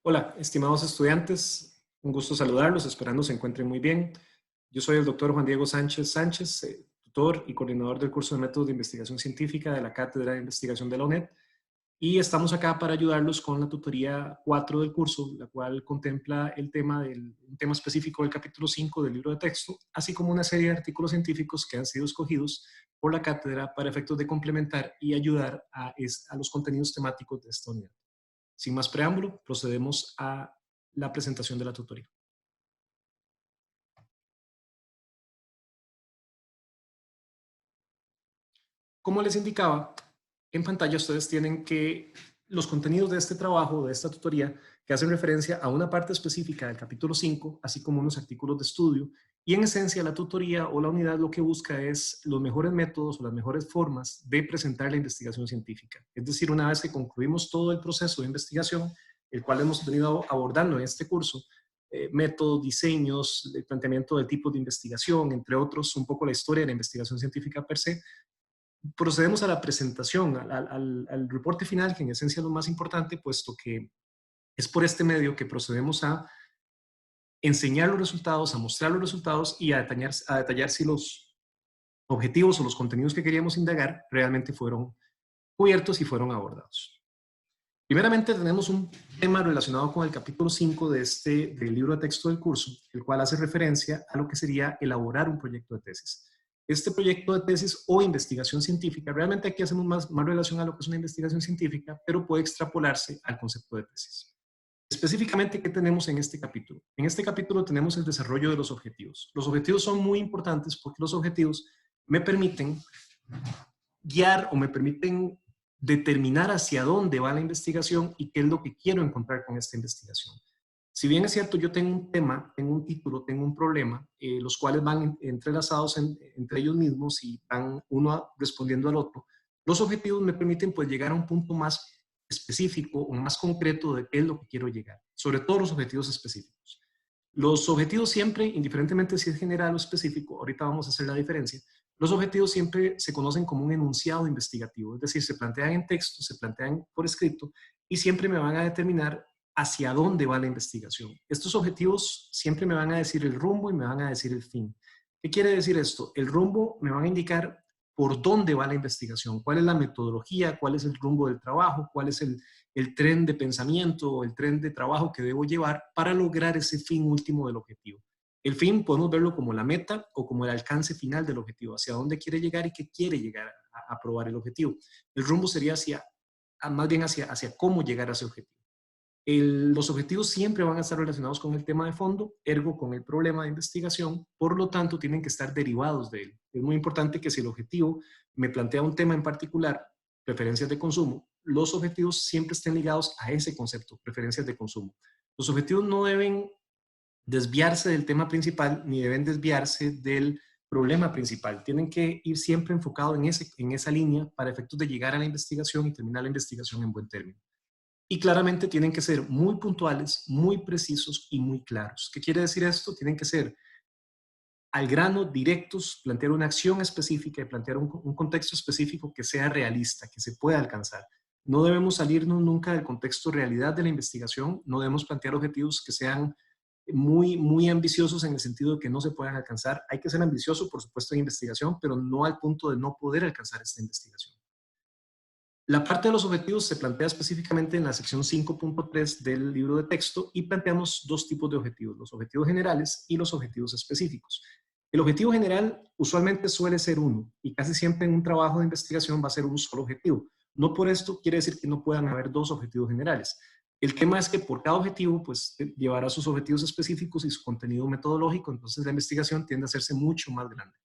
Hola, estimados estudiantes, un gusto saludarlos, esperando se encuentren muy bien. Yo soy el doctor Juan Diego Sánchez Sánchez, tutor y coordinador del curso de métodos de investigación científica de la Cátedra de Investigación de la UNED, y estamos acá para ayudarlos con la tutoría 4 del curso, la cual contempla un tema específico del capítulo 5 del libro de texto, así como una serie de artículos científicos que han sido escogidos por la cátedra para efectos de complementar y ayudar a los contenidos temáticos de esta unidad. Sin más preámbulo, procedemos a la presentación de la tutoría. Como les indicaba, en pantalla ustedes tienen que los contenidos de este trabajo, de esta tutoría, que hacen referencia a una parte específica del capítulo 5, así como unos artículos de estudio, y en esencia la tutoría o la unidad lo que busca es los mejores métodos o las mejores formas de presentar la investigación científica. Es decir, una vez que concluimos todo el proceso de investigación, el cual hemos venido abordando en este curso, métodos, diseños, el planteamiento de tipos de investigación, entre otros, un poco la historia de la investigación científica per se, procedemos a la presentación, al reporte final, que en esencia es lo más importante, puesto que es por este medio que procedemos a enseñar los resultados, a mostrar los resultados y a detallar si los objetivos o los contenidos que queríamos indagar realmente fueron cubiertos y fueron abordados. Primeramente tenemos un tema relacionado con el capítulo 5 del libro de texto del curso, el cual hace referencia a lo que sería elaborar un proyecto de tesis. Este proyecto de tesis o investigación científica, realmente aquí hacemos más relación a lo que es una investigación científica, pero puede extrapolarse al concepto de tesis. Específicamente, ¿qué tenemos en este capítulo? En este capítulo tenemos el desarrollo de los objetivos. Los objetivos son muy importantes porque los objetivos me permiten guiar o me permiten determinar hacia dónde va la investigación y qué es lo que quiero encontrar con esta investigación. Si bien es cierto, yo tengo un tema, tengo un título, tengo un problema, los cuales van entrelazados entre ellos mismos y van uno respondiendo al otro, los objetivos me permiten pues llegar a un punto más específico o más concreto de qué es lo que quiero llegar, sobre todo los objetivos específicos. Los objetivos siempre, indiferentemente si es general o específico, ahorita vamos a hacer la diferencia, los objetivos siempre se conocen como un enunciado investigativo, es decir, se plantean en texto, se plantean por escrito y siempre me van a determinar hacia dónde va la investigación. Estos objetivos siempre me van a decir el rumbo y me van a decir el fin. ¿Qué quiere decir esto? El rumbo me van a indicar por dónde va la investigación, cuál es la metodología, cuál es el rumbo del trabajo, cuál es el tren de pensamiento o el tren de trabajo que debo llevar para lograr ese fin último del objetivo. El fin podemos verlo como la meta o como el alcance final del objetivo, hacia dónde quiere llegar y qué quiere llegar a probar el objetivo. El rumbo sería más bien hacia cómo llegar a ese objetivo. Los objetivos siempre van a estar relacionados con el tema de fondo, ergo con el problema de investigación, por lo tanto tienen que estar derivados de él. Es muy importante que si el objetivo me plantea un tema en particular, preferencias de consumo, los objetivos siempre estén ligados a ese concepto, preferencias de consumo. Los objetivos no deben desviarse del tema principal ni deben desviarse del problema principal. Tienen que ir siempre enfocados en esa línea para efectos de llegar a la investigación y terminar la investigación en buen término. Y claramente tienen que ser muy puntuales, muy precisos y muy claros. ¿Qué quiere decir esto? Tienen que ser al grano, directos, plantear una acción específica y plantear un contexto específico que sea realista, que se pueda alcanzar. No debemos salirnos nunca del contexto realidad de la investigación, no debemos plantear objetivos que sean muy ambiciosos en el sentido de que no se puedan alcanzar. Hay que ser ambicioso, por supuesto, en investigación, pero no al punto de no poder alcanzar esta investigación. La parte de los objetivos se plantea específicamente en la sección 5.3 del libro de texto y planteamos dos tipos de objetivos, los objetivos generales y los objetivos específicos. El objetivo general usualmente suele ser uno y casi siempre en un trabajo de investigación va a ser un solo objetivo. No por esto quiere decir que no puedan haber dos objetivos generales. El tema es que por cada objetivo pues llevará sus objetivos específicos y su contenido metodológico, entonces la investigación tiende a hacerse mucho más grande.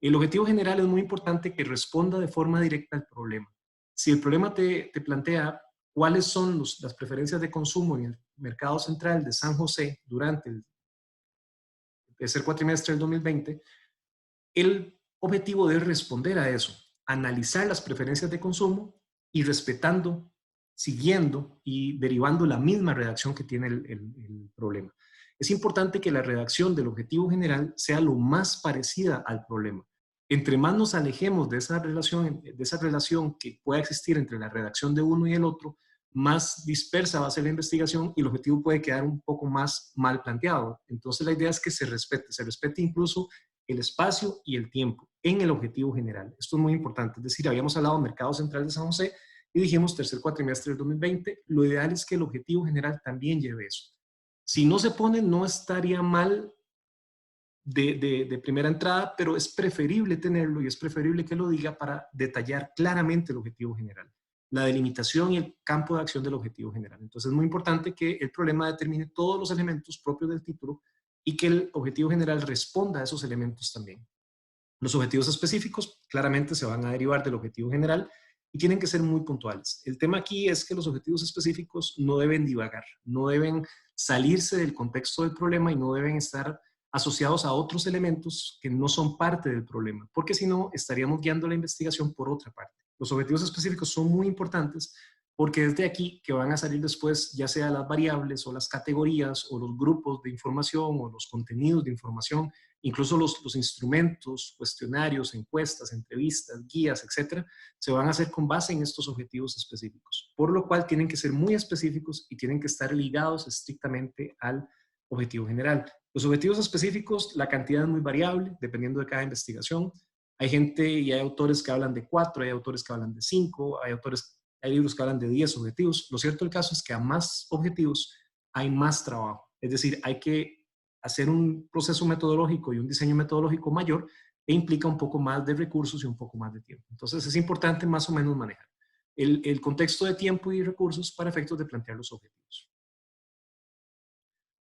El objetivo general es muy importante que responda de forma directa al problema. Si el problema te plantea cuáles son las preferencias de consumo en el mercado central de San José durante el tercer cuatrimestre del 2020, el objetivo debe responder a eso, analizar las preferencias de consumo y respetando, siguiendo y derivando la misma redacción que tiene el problema. Es importante que la redacción del objetivo general sea lo más parecida al problema. Entre más nos alejemos de esa relación que pueda existir entre la redacción de uno y el otro, más dispersa va a ser la investigación y el objetivo puede quedar un poco más mal planteado. Entonces la idea es que se respete incluso el espacio y el tiempo en el objetivo general. Esto es muy importante. Es decir, habíamos hablado del mercado central de San José y dijimos tercer cuatrimestre del 2020. Lo ideal es que el objetivo general también lleve eso. Si no se pone, no estaría mal de primera entrada, pero es preferible tenerlo y es preferible que lo diga para detallar claramente el objetivo general, la delimitación y el campo de acción del objetivo general. Entonces es muy importante que el problema determine todos los elementos propios del título y que el objetivo general responda a esos elementos también. Los objetivos específicos claramente se van a derivar del objetivo general y tienen que ser muy puntuales. El tema aquí es que los objetivos específicos no deben divagar, no deben salirse del contexto del problema y no deben estar asociados a otros elementos que no son parte del problema, porque si no estaríamos guiando la investigación por otra parte. Los objetivos específicos son muy importantes porque es de aquí que van a salir después ya sea las variables o las categorías o los grupos de información o los contenidos de información, incluso los instrumentos, cuestionarios, encuestas, entrevistas, guías, etcétera, se van a hacer con base en estos objetivos específicos, por lo cual tienen que ser muy específicos y tienen que estar ligados estrictamente al objetivo general. Los objetivos específicos, la cantidad es muy variable, dependiendo de cada investigación. Hay gente y hay autores que hablan de 4, hay autores que hablan de 5, hay libros que hablan de 10 objetivos. Lo cierto del caso es que a más objetivos hay más trabajo. Es decir, hay que hacer un proceso metodológico y un diseño metodológico mayor e implica un poco más de recursos y un poco más de tiempo. Entonces es importante más o menos manejar el contexto de tiempo y recursos para efectos de plantear los objetivos.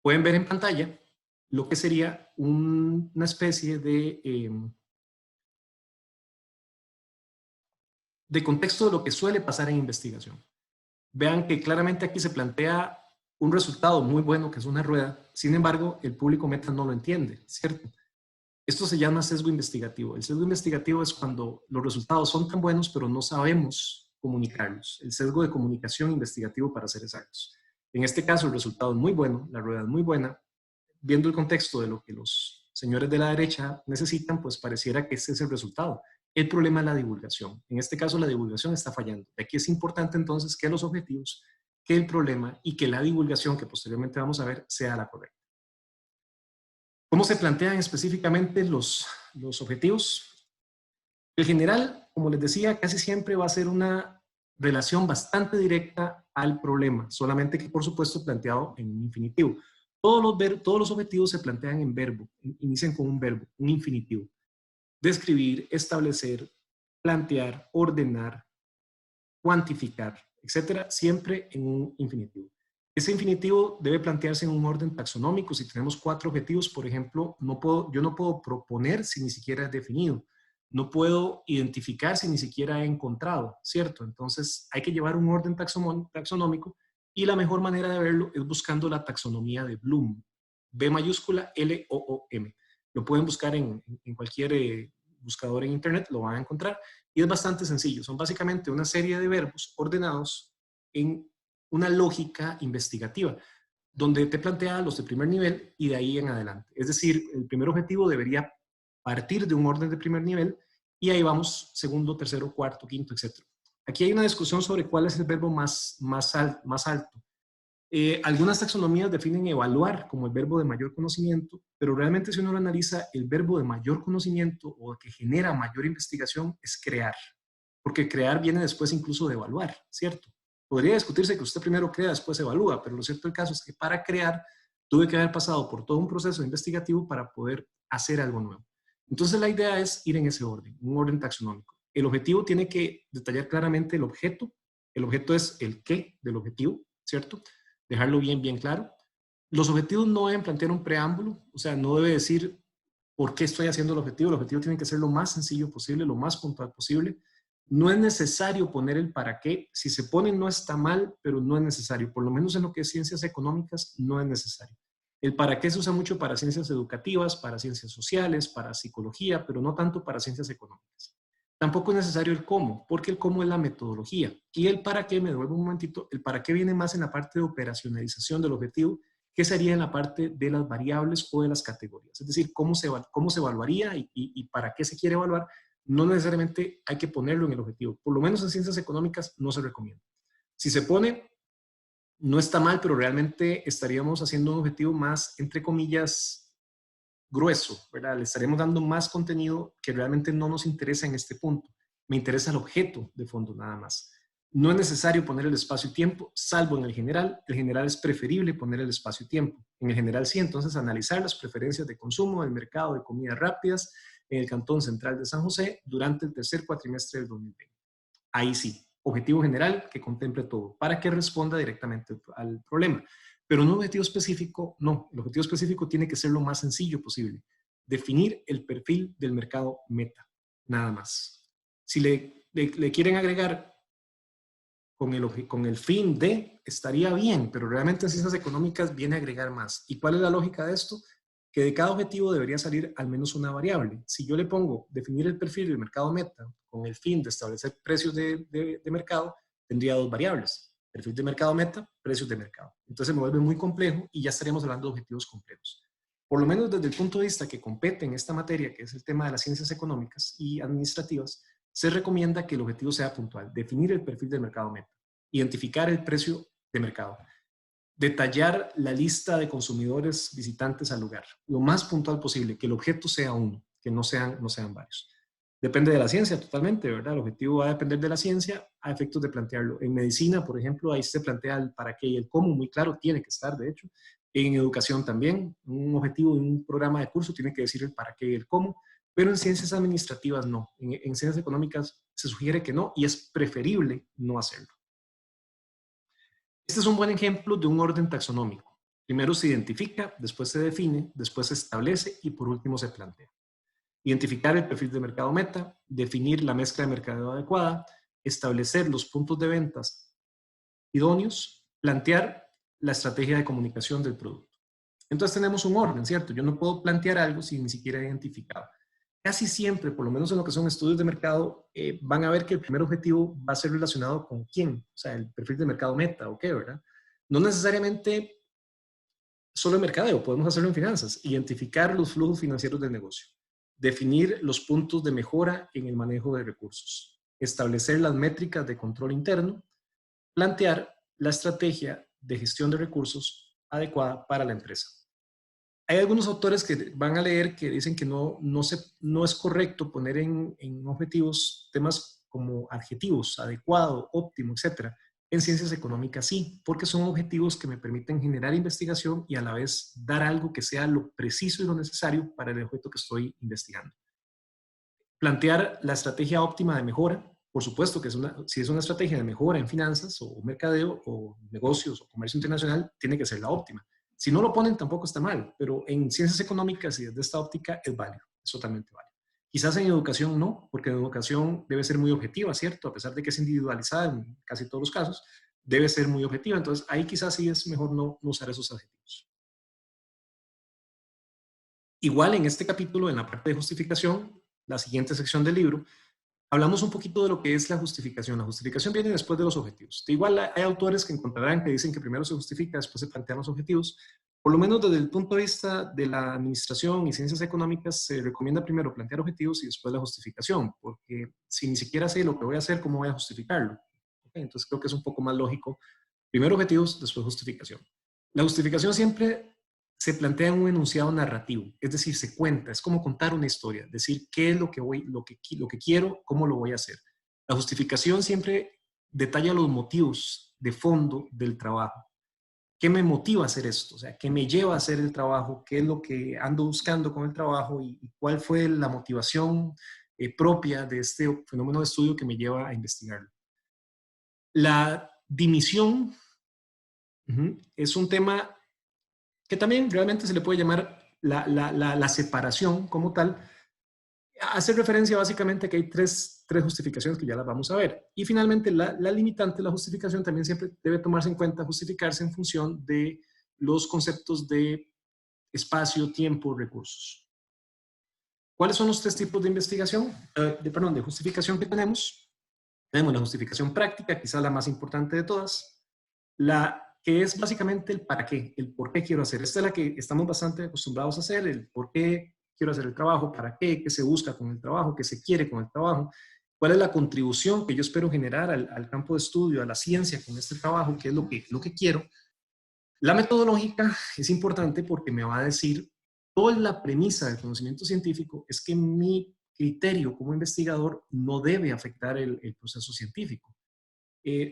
Pueden ver en pantalla lo que sería una especie de contexto de lo que suele pasar en investigación. Vean que claramente aquí se plantea un resultado muy bueno, que es una rueda. Sin embargo, el público meta no lo entiende, ¿cierto? Esto se llama sesgo investigativo. El sesgo investigativo es cuando los resultados son tan buenos, pero no sabemos comunicarlos. El sesgo de comunicación investigativo, para ser exactos. En este caso, el resultado es muy bueno, la rueda es muy buena. Viendo el contexto de lo que los señores de la derecha necesitan, pues pareciera que ese es el resultado. El problema es la divulgación. En este caso, la divulgación está fallando. De aquí es importante entonces que los objetivos, que el problema y que la divulgación, que posteriormente vamos a ver, sea la correcta. ¿Cómo se plantean específicamente los objetivos? El general, como les decía, casi siempre va a ser una relación bastante directa al problema, solamente que por supuesto planteado en un infinitivo. Todos los objetivos se plantean en verbo, inician con un verbo, un infinitivo. Describir, establecer, plantear, ordenar, cuantificar, etcétera, siempre en un infinitivo. Ese infinitivo debe plantearse en un orden taxonómico. Si tenemos 4 objetivos, por ejemplo, yo no puedo proponer si ni siquiera es definido. No puedo identificar si ni siquiera he encontrado, ¿cierto? Entonces hay que llevar un orden taxonómico y la mejor manera de verlo es buscando la taxonomía de Bloom. B mayúscula L-O-O-M. Lo pueden buscar en cualquier buscador en internet, lo van a encontrar. Y es bastante sencillo. Son básicamente una serie de verbos ordenados en una lógica investigativa, donde te plantea los de primer nivel y de ahí en adelante. Es decir, el primer objetivo debería partir de un orden de primer nivel y ahí vamos segundo, tercero, cuarto, quinto, etc. Aquí hay una discusión sobre cuál es el verbo más alto. Algunas taxonomías definen evaluar como el verbo de mayor conocimiento, pero realmente si uno lo analiza, el verbo de mayor conocimiento o que genera mayor investigación es crear, porque crear viene después incluso de evaluar, ¿cierto? Podría discutirse que usted primero crea, después evalúa, pero lo cierto del caso es que para crear tuve que haber pasado por todo un proceso investigativo para poder hacer algo nuevo. Entonces la idea es ir en ese orden, un orden taxonómico. El objetivo tiene que detallar claramente el objeto es el qué del objetivo, ¿cierto? Dejarlo bien claro. Los objetivos no deben plantear un preámbulo, o sea, no debe decir por qué estoy haciendo el objetivo tiene que ser lo más sencillo posible, lo más puntual posible. No es necesario poner el para qué, si se pone no está mal, pero no es necesario, por lo menos en lo que es ciencias económicas no es necesario. El para qué se usa mucho para ciencias educativas, para ciencias sociales, para psicología, pero no tanto para ciencias económicas. Tampoco es necesario el cómo, porque el cómo es la metodología. Y el para qué, me devuelvo un momentito, el para qué viene más en la parte de operacionalización del objetivo, que sería en la parte de las variables o de las categorías. Es decir, cómo se evaluaría y para qué se quiere evaluar. No necesariamente hay que ponerlo en el objetivo. Por lo menos en ciencias económicas no se recomienda. Si se pone, no está mal, pero realmente estaríamos haciendo un objetivo más, entre comillas, grueso, ¿verdad? Le estaremos dando más contenido que realmente no nos interesa en este punto. Me interesa el objeto de fondo nada más. No es necesario poner el espacio y tiempo, salvo en el general. El general es preferible poner el espacio y tiempo. En el general sí, entonces analizar las preferencias de consumo del mercado de comidas rápidas en el Cantón Central de San José durante el tercer cuatrimestre del 2020. Ahí sí, objetivo general que contemple todo, para que responda directamente al problema. Pero un objetivo específico, no. El objetivo específico tiene que ser lo más sencillo posible. Definir el perfil del mercado meta, nada más. Si le quieren agregar con el fin de, estaría bien, pero realmente en ciencias económicas viene a agregar más. ¿Y cuál es la lógica de esto? Que de cada objetivo debería salir al menos una variable. Si yo le pongo definir el perfil del mercado meta con el fin de establecer precios de mercado, tendría dos variables. Perfil de mercado meta, precios de mercado. Entonces me vuelve muy complejo y ya estaríamos hablando de objetivos complejos. Por lo menos desde el punto de vista que compete en esta materia, que es el tema de las ciencias económicas y administrativas, se recomienda que el objetivo sea puntual, definir el perfil del mercado meta, identificar el precio de mercado, detallar la lista de consumidores visitantes al lugar, lo más puntual posible, que el objeto sea uno, que no sean varios. Depende de la ciencia totalmente, ¿verdad? El objetivo va a depender de la ciencia a efectos de plantearlo. En medicina, por ejemplo, ahí se plantea el para qué y el cómo, muy claro, tiene que estar, de hecho. En educación también, un objetivo de un programa de curso tiene que decir el para qué y el cómo, pero en ciencias administrativas no. En ciencias económicas se sugiere que no y es preferible no hacerlo. Este es un buen ejemplo de un orden taxonómico. Primero se identifica, después se define, después se establece y por último se plantea. Identificar el perfil de mercado meta, definir la mezcla de mercadeo adecuada, establecer los puntos de ventas idóneos, plantear la estrategia de comunicación del producto. Entonces tenemos un orden, ¿cierto? Yo no puedo plantear algo sin ni siquiera identificado. Casi siempre, por lo menos en lo que son estudios de mercado, van a ver que el primer objetivo va a ser relacionado con quién, o sea, el perfil de mercado meta o qué, ¿verdad? No necesariamente solo en mercadeo, podemos hacerlo en finanzas, identificar los flujos financieros del negocio, definir los puntos de mejora en el manejo de recursos, establecer las métricas de control interno, plantear la estrategia de gestión de recursos adecuada para la empresa. Hay algunos autores que van a leer que dicen que no es correcto poner en objetivos temas como adjetivos, adecuado, óptimo, etcétera. En ciencias económicas sí, porque son objetivos que me permiten generar investigación y a la vez dar algo que sea lo preciso y lo necesario para el objeto que estoy investigando. Plantear la estrategia óptima de mejora, por supuesto que si es una estrategia de mejora en finanzas o mercadeo o negocios o comercio internacional, tiene que ser la óptima. Si no lo ponen, tampoco está mal, pero en ciencias económicas y desde esta óptica es válido, es totalmente válido. Quizás en educación no, porque en educación debe ser muy objetiva, ¿cierto? A pesar de que es individualizada en casi todos los casos, debe ser muy objetiva. Entonces, ahí quizás sí es mejor no usar esos adjetivos. Igual en este capítulo, en la parte de justificación, la siguiente sección del libro, hablamos un poquito de lo que es la justificación. La justificación viene después de los objetivos. De igual hay autores que encontrarán que dicen que primero se justifica, después se plantean los objetivos. Por lo menos desde el punto de vista de la administración y ciencias económicas, se recomienda primero plantear objetivos y después la justificación, porque si ni siquiera sé lo que voy a hacer, ¿cómo voy a justificarlo? ¿Okay? Entonces creo que es un poco más lógico. Primero objetivos, después justificación. La justificación siempre se plantea en un enunciado narrativo, es decir, se cuenta, es como contar una historia, decir qué es lo que quiero, cómo lo voy a hacer. La justificación siempre detalla los motivos de fondo del trabajo. ¿Qué me motiva a hacer esto? O sea, ¿qué me lleva a hacer el trabajo? ¿Qué es lo que ando buscando con el trabajo? ¿Y cuál fue la motivación propia de este fenómeno de estudio que me lleva a investigarlo? La dimisión es un tema que también realmente se le puede llamar la separación como tal. Hace referencia básicamente a que hay tres justificaciones que ya las vamos a ver. Y finalmente la limitante de la justificación también siempre debe tomarse en cuenta, justificarse en función de los conceptos de espacio, tiempo, recursos. ¿Cuáles son los tres tipos de investigación? De justificación que tenemos. Tenemos la justificación práctica, quizás la más importante de todas. La que es básicamente el para qué, el por qué quiero hacer. Esta es la que estamos bastante acostumbrados a hacer, el por qué quiero hacer el trabajo, para qué se busca con el trabajo, qué se quiere con el trabajo, ¿Cuál es la contribución que yo espero generar al campo de estudio, a la ciencia con este trabajo? ¿Qué es lo que quiero? La metodológica es importante porque me va a decir, toda la premisa del conocimiento científico es que mi criterio como investigador no debe afectar el proceso científico,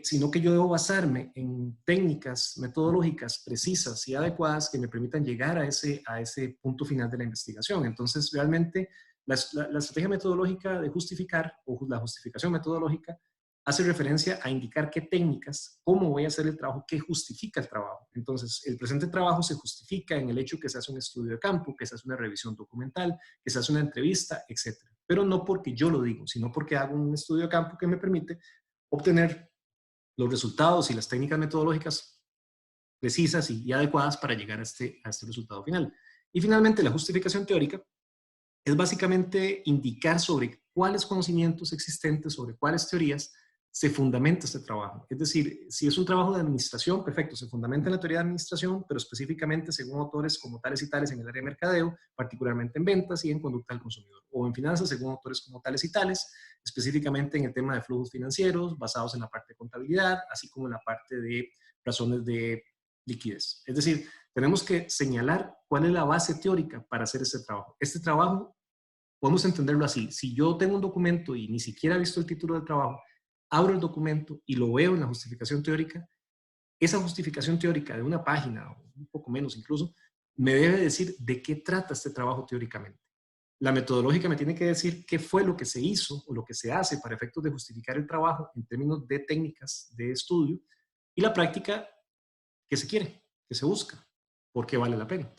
sino que yo debo basarme en técnicas metodológicas precisas y adecuadas que me permitan llegar a ese punto final de la investigación. Entonces, realmente, la estrategia metodológica de justificar, o la justificación metodológica, hace referencia a indicar qué técnicas, cómo voy a hacer el trabajo, qué justifica el trabajo. Entonces, el presente trabajo se justifica en el hecho que se hace un estudio de campo, que se hace una revisión documental, que se hace una entrevista, etcétera. Pero no porque yo lo digo, sino porque hago un estudio de campo que me permite obtener los resultados y las técnicas metodológicas precisas y adecuadas para llegar a este resultado final. Y finalmente, la justificación teórica es básicamente indicar sobre cuáles conocimientos existentes, sobre cuáles teorías se fundamenta este trabajo. Es decir, si es un trabajo de administración, perfecto, se fundamenta en la teoría de administración, pero específicamente según autores como tales y tales en el área de mercadeo, particularmente en ventas y en conducta del consumidor. O en finanzas según autores como tales y tales, específicamente en el tema de flujos financieros, basados en la parte de contabilidad, así como en la parte de razones de liquidez. Es decir, tenemos que señalar cuál es la base teórica para hacer este trabajo. Este trabajo, podemos entenderlo así, si yo tengo un documento y ni siquiera he visto el título del trabajo, abro el documento y lo veo en la justificación teórica, esa justificación teórica de una página, o un poco menos incluso, me debe decir de qué trata este trabajo teóricamente. La metodológica me tiene que decir qué fue lo que se hizo o lo que se hace para efectos de justificar el trabajo en términos de técnicas de estudio, y la práctica que se quiere, que se busca, porque vale la pena.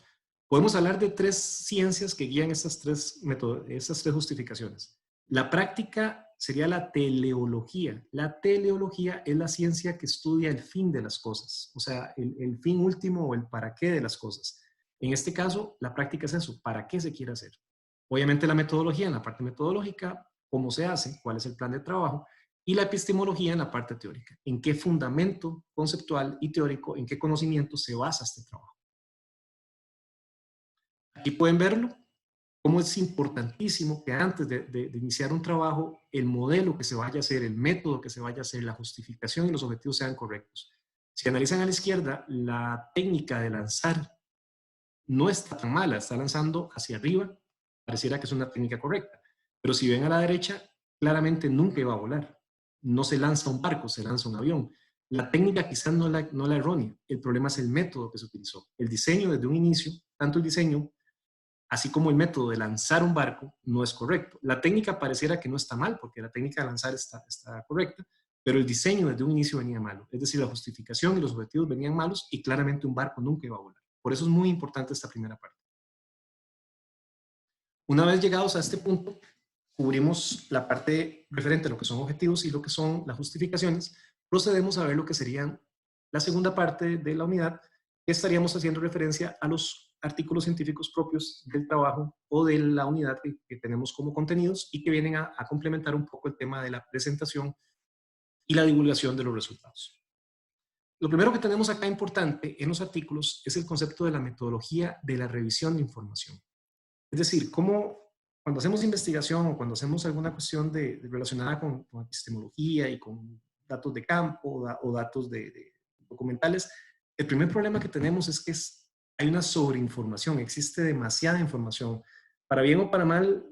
Podemos hablar de tres ciencias que guían estas tres justificaciones. La práctica sería la teleología. La teleología es la ciencia que estudia el fin de las cosas, o sea, el fin último o el para qué de las cosas. En este caso, la práctica es eso, ¿para qué se quiere hacer? Obviamente la metodología, en la parte metodológica, cómo se hace, cuál es el plan de trabajo, y la epistemología en la parte teórica, en qué fundamento conceptual y teórico, en qué conocimiento se basa este trabajo. Aquí pueden verlo, cómo es importantísimo que antes de iniciar un trabajo, el modelo que se vaya a hacer, el método que se vaya a hacer, la justificación y los objetivos sean correctos. Si analizan a la izquierda, la técnica de lanzar no está tan mala, está lanzando hacia arriba, pareciera que es una técnica correcta. Pero si ven a la derecha, claramente nunca iba a volar. No se lanza un barco, se lanza un avión. La técnica quizás no la errónea, el problema es el método que se utilizó. El diseño desde un inicio, tanto el diseño así como el método de lanzar un barco, no es correcto. La técnica pareciera que no está mal, porque la técnica de lanzar está correcta, pero el diseño desde un inicio venía malo. Es decir, la justificación y los objetivos venían malos y claramente un barco nunca iba a volar. Por eso es muy importante esta primera parte. Una vez llegados a este punto, cubrimos la parte referente a lo que son objetivos y lo que son las justificaciones. Procedemos a ver lo que serían la segunda parte de la unidad, que estaríamos haciendo referencia a los artículos científicos propios del trabajo o de la unidad que tenemos como contenidos y que vienen a complementar un poco el tema de la presentación y la divulgación de los resultados. Lo primero que tenemos acá importante en los artículos es el concepto de la metodología de la revisión de información. Es decir, cómo cuando hacemos investigación o cuando hacemos alguna cuestión relacionada con epistemología y con datos de campo o datos de documentales, el primer problema que tenemos es que hay una sobreinformación, existe demasiada información. Para bien o para mal,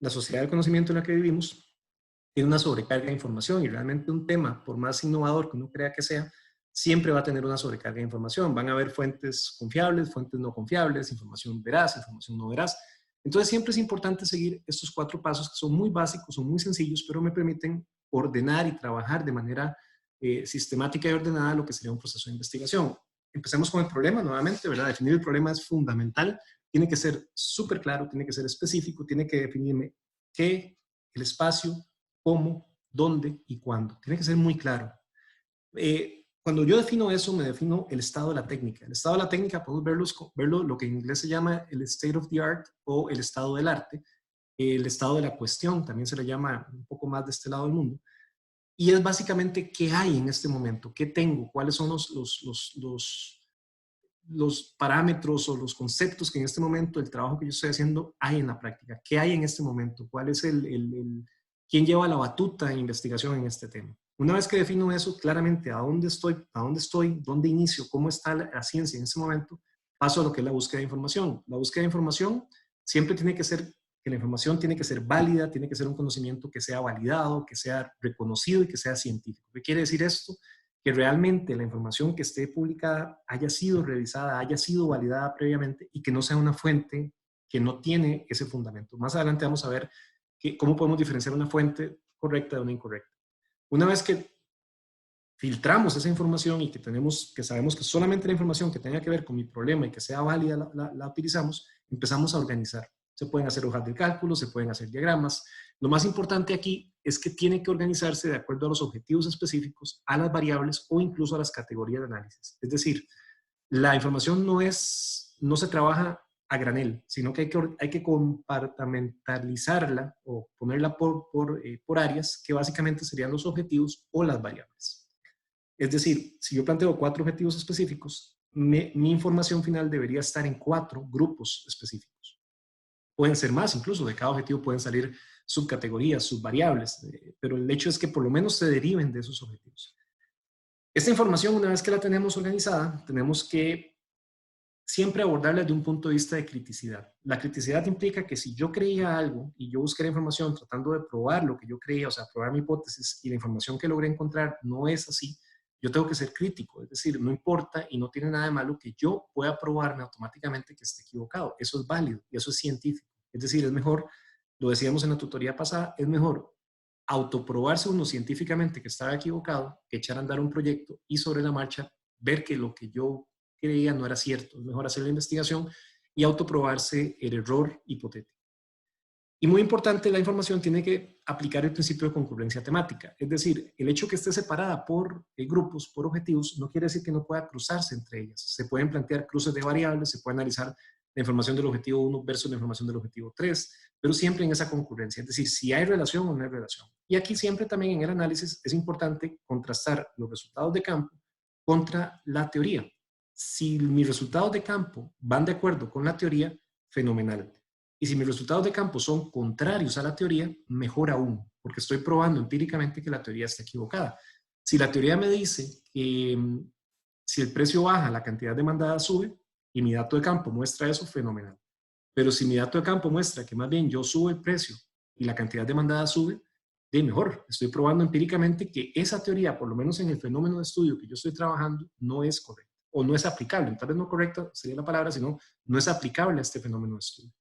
la sociedad del conocimiento en la que vivimos tiene una sobrecarga de información y realmente un tema, por más innovador que uno crea que sea, siempre va a tener una sobrecarga de información. Van a haber fuentes confiables, fuentes no confiables, información veraz, información no veraz. Entonces siempre es importante seguir estos 4 pasos que son muy básicos, son muy sencillos, pero me permiten ordenar y trabajar de manera sistemática y ordenada lo que sería un proceso de investigación. Empecemos con el problema nuevamente, ¿verdad? Definir el problema es fundamental, tiene que ser súper claro, tiene que ser específico, tiene que definirme qué, el espacio, cómo, dónde y cuándo. Tiene que ser muy claro. Cuando yo defino eso, me defino el estado de la técnica. El estado de la técnica podemos verlo lo que en inglés se llama el state of the art o el estado del arte. El estado de la cuestión también se le llama un poco más de este lado del mundo. Y es básicamente qué hay en este momento, qué tengo, cuáles son los parámetros o los conceptos que en este momento el trabajo que yo estoy haciendo hay en la práctica. ¿Qué hay en este momento? ¿Cuál es ¿Quién lleva la batuta en investigación en este tema? Una vez que defino eso claramente, a dónde estoy, dónde inicio, cómo está la ciencia en ese momento, paso a lo que es la búsqueda de información. La búsqueda de información siempre tiene que ser, que la información tiene que ser válida, tiene que ser un conocimiento que sea validado, que sea reconocido y que sea científico. ¿Qué quiere decir esto? Que realmente la información que esté publicada haya sido revisada, haya sido validada previamente y que no sea una fuente que no tiene ese fundamento. Más adelante vamos a ver cómo podemos diferenciar una fuente correcta de una incorrecta. Una vez que filtramos esa información y que sabemos que solamente la información que tenga que ver con mi problema y que sea válida la utilizamos, empezamos a organizar. Se pueden hacer hojas de cálculo, se pueden hacer diagramas. Lo más importante aquí es que tiene que organizarse de acuerdo a los objetivos específicos, a las variables o incluso a las categorías de análisis. Es decir, la información no se trabaja a granel, sino que hay que compartimentalizarla o ponerla por áreas, que básicamente serían los objetivos o las variables. Es decir, si yo planteo 4 objetivos específicos, mi información final debería estar en 4 grupos específicos. Pueden ser más, incluso de cada objetivo pueden salir subcategorías, subvariables, pero el hecho es que por lo menos se deriven de esos objetivos. Esta información, una vez que la tenemos organizada, tenemos que siempre abordarla desde un punto de vista de criticidad. La criticidad implica que si yo creía algo y yo busqué la información tratando de probar lo que yo creía, o sea, probar mi hipótesis, y la información que logré encontrar no es así, yo tengo que ser crítico. Es decir, no importa y no tiene nada de malo que yo pueda probarme automáticamente que esté equivocado. Eso es válido y eso es científico. Es decir, es mejor, lo decíamos en la tutoría pasada, es mejor autoprobarse uno científicamente que estaba equivocado que echar a andar un proyecto y sobre la marcha ver que lo que yo creía no era cierto. Es mejor hacer la investigación y autoprobarse el error hipotético. Y muy importante, la información tiene que aplicar el principio de concurrencia temática. Es decir, el hecho que esté separada por grupos, por objetivos, no quiere decir que no pueda cruzarse entre ellas. Se pueden plantear cruces de variables, se puede analizar la información del objetivo 1 versus la información del objetivo 3, pero siempre en esa concurrencia. Es decir, si hay relación o no hay relación. Y aquí siempre también en el análisis es importante contrastar los resultados de campo contra la teoría. Si mis resultados de campo van de acuerdo con la teoría, fenomenal. Y si mis resultados de campo son contrarios a la teoría, mejor aún, porque estoy probando empíricamente que la teoría está equivocada. Si la teoría me dice que si el precio baja, la cantidad demandada sube, y mi dato de campo muestra eso, fenomenal. Pero si mi dato de campo muestra que más bien yo subo el precio y la cantidad demandada sube, de mejor. Estoy probando empíricamente que esa teoría, por lo menos en el fenómeno de estudio que yo estoy trabajando, no es correcta o no es aplicable. Tal vez no correcta sería la palabra, sino no es aplicable a este fenómeno de estudio.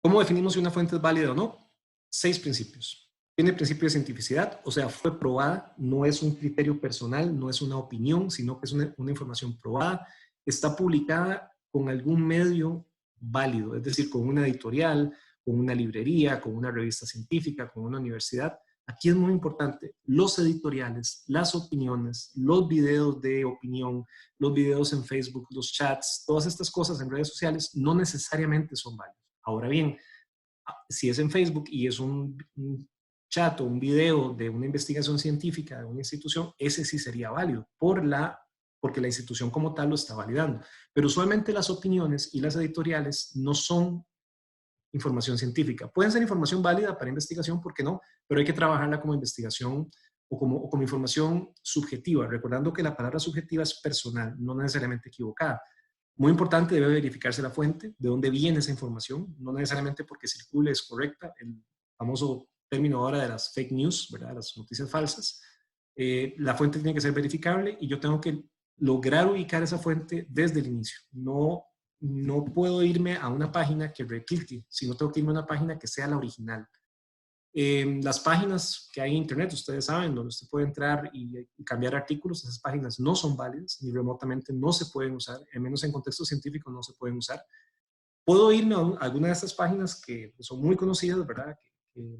¿Cómo definimos si una fuente es válida o no? 6 principios. Tiene el principio de cientificidad, o sea, fue probada, no es un criterio personal, no es una opinión, sino que es una información probada. Está publicada con algún medio válido, es decir, con una editorial, con una librería, con una revista científica, con una universidad. Aquí es muy importante, los editoriales, las opiniones, los videos de opinión, los videos en Facebook, los chats, todas estas cosas en redes sociales no necesariamente son válidos. Ahora bien, si es en Facebook y es un chat o un video de una investigación científica de una institución, ese sí sería válido porque la institución como tal lo está validando. Pero usualmente las opiniones y las editoriales no son información científica. Pueden ser información válida para investigación, ¿por qué no? Pero hay que trabajarla como investigación o como información subjetiva, recordando que la palabra subjetiva es personal, no necesariamente equivocada. Muy importante, debe verificarse la fuente, de dónde viene esa información, no necesariamente porque circule es correcta, el famoso término ahora de las fake news, ¿verdad? Las noticias falsas. La fuente tiene que ser verificable y yo tengo que lograr ubicar esa fuente desde el inicio. No puedo irme a una página que replique, sino tengo que irme a una página que sea la original. Las páginas que hay en internet, ustedes saben, donde usted puede entrar y cambiar artículos, esas páginas no son válidas, ni remotamente no se pueden usar, al menos en contexto científico no se pueden usar. Puedo irme a alguna de estas páginas que son muy conocidas, ¿verdad? Que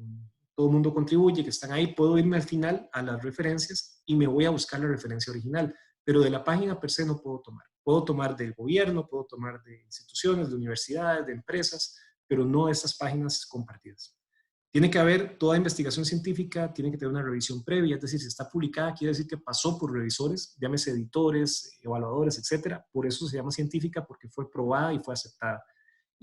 todo el mundo contribuye, que están ahí. Puedo irme al final a las referencias y me voy a buscar la referencia original, pero de la página per se no puedo tomar. Puedo tomar del gobierno, puedo tomar de instituciones, de universidades, de empresas, pero no de estas páginas compartidas. Tiene que haber toda investigación científica, tiene que tener una revisión previa, es decir, si está publicada, quiere decir que pasó por revisores, llámese editores, evaluadores, etcétera. Por eso se llama científica, porque fue probada y fue aceptada.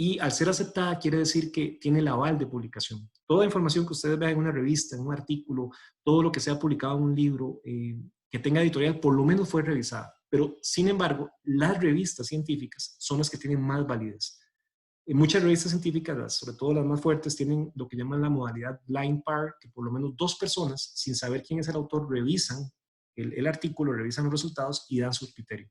Y al ser aceptada quiere decir que tiene el aval de publicación. Toda información que ustedes vean en una revista, en un artículo, todo lo que sea publicado en un libro, que tenga editorial, por lo menos fue revisada. Pero, sin embargo, las revistas científicas son las que tienen más validez. Muchas revistas científicas, sobre todo las más fuertes, tienen lo que llaman la modalidad blind par, que por lo menos 2 personas, sin saber quién es el autor, revisan el artículo, revisan los resultados y dan su criterio.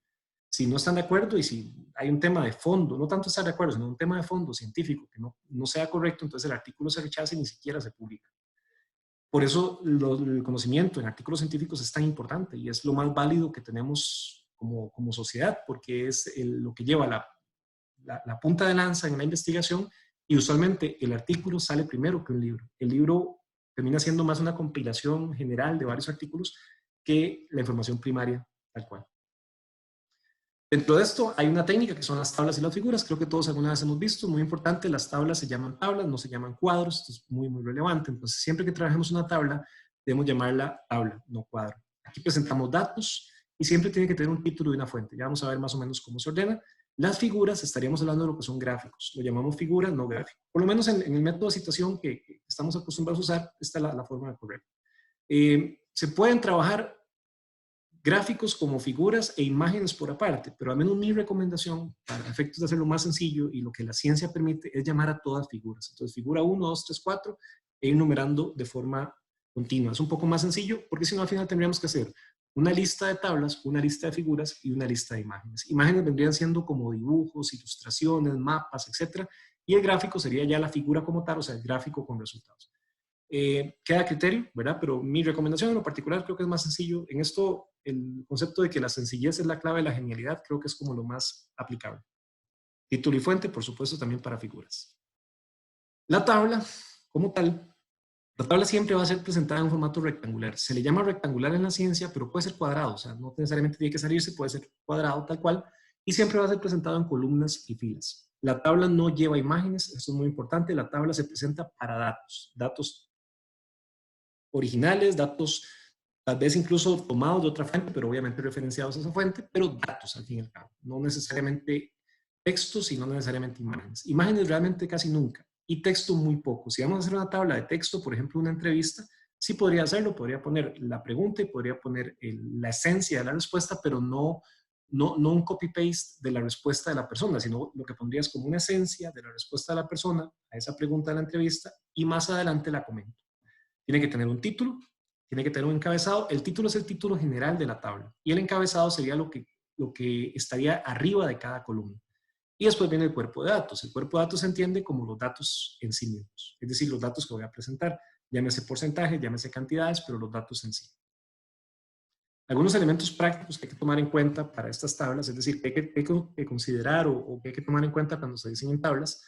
Si no están de acuerdo y si hay un tema de fondo, no tanto estar de acuerdo, sino un tema de fondo científico que no sea correcto, entonces el artículo se rechaza y ni siquiera se publica. Por eso el conocimiento en artículos científicos es tan importante y es lo más válido que tenemos como sociedad, porque es lo que lleva la punta de lanza en la investigación, y usualmente el artículo sale primero que un libro. El libro termina siendo más una compilación general de varios artículos que la información primaria tal cual. Dentro de esto hay una técnica que son las tablas y las figuras. Creo que todos alguna vez hemos visto, muy importante, las tablas se llaman tablas, no se llaman cuadros. Esto es muy, muy relevante. Entonces, siempre que trabajemos una tabla, debemos llamarla tabla, no cuadro. Aquí presentamos datos y siempre tiene que tener un título y una fuente. Ya vamos a ver más o menos cómo se ordena. Las figuras, estaríamos hablando de lo que son gráficos. Lo llamamos figuras, no gráficos. Por lo menos en el método de citación que estamos acostumbrados a usar, esta es la forma correcta. Se pueden trabajar gráficos como figuras e imágenes por aparte, pero al menos mi recomendación, para efectos de hacerlo más sencillo y lo que la ciencia permite, es llamar a todas figuras. Entonces, figura 1, 2, 3, 4, e ir numerando de forma continua. Es un poco más sencillo, porque si no, al final tendríamos que hacer una lista de tablas, una lista de figuras y una lista de imágenes. Imágenes vendrían siendo como dibujos, ilustraciones, mapas, etc. Y el gráfico sería ya la figura como tal, o sea, el gráfico con resultados. Queda a criterio, ¿verdad? Pero mi recomendación en lo particular creo que es más sencillo. En esto, el concepto de que la sencillez es la clave de la genialidad, creo que es como lo más aplicable. Título y fuente, por supuesto, también para figuras. La tabla, como tal, la tabla siempre va a ser presentada en un formato rectangular. Se le llama rectangular en la ciencia, pero puede ser cuadrado, o sea, no necesariamente tiene que salirse, puede ser cuadrado tal cual, y siempre va a ser presentado en columnas y filas. La tabla no lleva imágenes, esto es muy importante. La tabla se presenta para datos originales, datos tal vez incluso tomados de otra fuente, pero obviamente referenciados a esa fuente, pero datos al fin y al cabo, no necesariamente textos y no necesariamente imágenes. Imágenes realmente casi nunca, y texto muy poco. Si vamos a hacer una tabla de texto, por ejemplo, una entrevista, sí podría hacerlo, podría poner la pregunta y podría poner la esencia de la respuesta, pero no un copy-paste de la respuesta de la persona, sino lo que pondría es como una esencia de la respuesta de la persona a esa pregunta de la entrevista, y más adelante la comento. Tiene que tener un título, tiene que tener un encabezado. El título es el título general de la tabla y el encabezado sería lo que estaría arriba de cada columna. Y después viene el cuerpo de datos. El cuerpo de datos se entiende como los datos en sí mismos, es decir, los datos que voy a presentar. Llámese porcentaje, llámese cantidades, pero los datos en sí. Algunos elementos prácticos que hay que tomar en cuenta para estas tablas, es decir, que hay que considerar o que hay que tomar en cuenta cuando se diseñan tablas.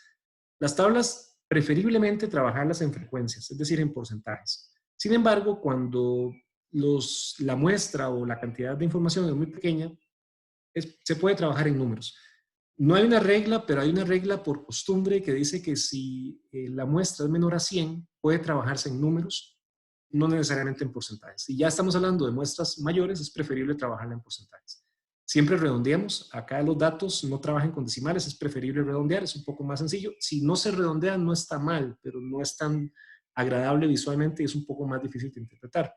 Las tablas, preferiblemente trabajarlas en frecuencias, es decir, en porcentajes. Sin embargo, cuando la muestra o la cantidad de información es muy pequeña, se puede trabajar en números. No hay una regla, pero hay una regla por costumbre que dice que si la muestra es menor a 100, puede trabajarse en números, no necesariamente en porcentajes. Si ya estamos hablando de muestras mayores, es preferible trabajarla en porcentajes. Siempre redondeamos. Acá los datos no trabajan con decimales, es preferible redondear, es un poco más sencillo. Si no se redondea, no está mal, pero no es tan agradable visualmente y es un poco más difícil de interpretar.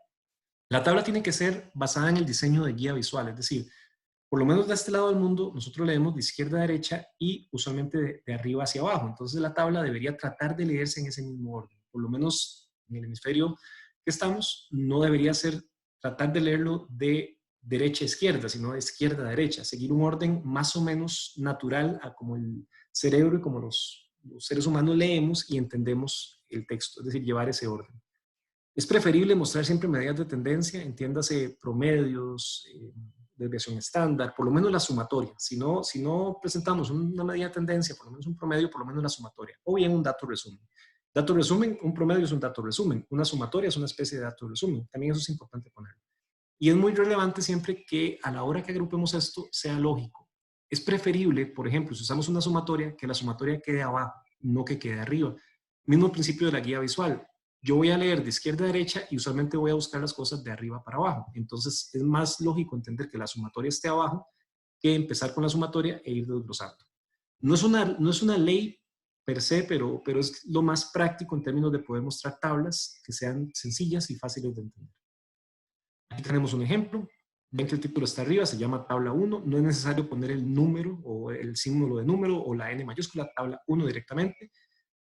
La tabla tiene que ser basada en el diseño de guía visual, es decir, por lo menos de este lado del mundo, nosotros leemos de izquierda a derecha y usualmente de arriba hacia abajo. Entonces la tabla debería tratar de leerse en ese mismo orden. Por lo menos en el hemisferio que estamos, no debería ser tratar de leerlo de derecha a izquierda, sino de izquierda a derecha. Seguir un orden más o menos natural a como el cerebro y como los seres humanos leemos y entendemos el texto, es decir, llevar ese orden. Es preferible mostrar siempre medidas de tendencia, entiéndase promedios, desviación estándar, por lo menos la sumatoria. Si no presentamos una medida de tendencia, por lo menos un promedio, por lo menos la sumatoria. O bien un dato resumen. Dato resumen, un promedio es un dato resumen. Una sumatoria es una especie de dato resumen. También eso es importante ponerlo. Y es muy relevante siempre que a la hora que agrupemos esto sea lógico. Es preferible, por ejemplo, si usamos una sumatoria, que la sumatoria quede abajo, no que quede arriba. Mismo principio de la guía visual. Yo voy a leer de izquierda a derecha y usualmente voy a buscar las cosas de arriba para abajo. Entonces es más lógico entender que la sumatoria esté abajo que empezar con la sumatoria e ir desglosando. No es una ley per se, pero es lo más práctico en términos de poder mostrar tablas que sean sencillas y fáciles de entender. Aquí tenemos un ejemplo. Ven que el título está arriba, se llama tabla 1. No es necesario poner el número o el símbolo de número o la N mayúscula, tabla 1 directamente.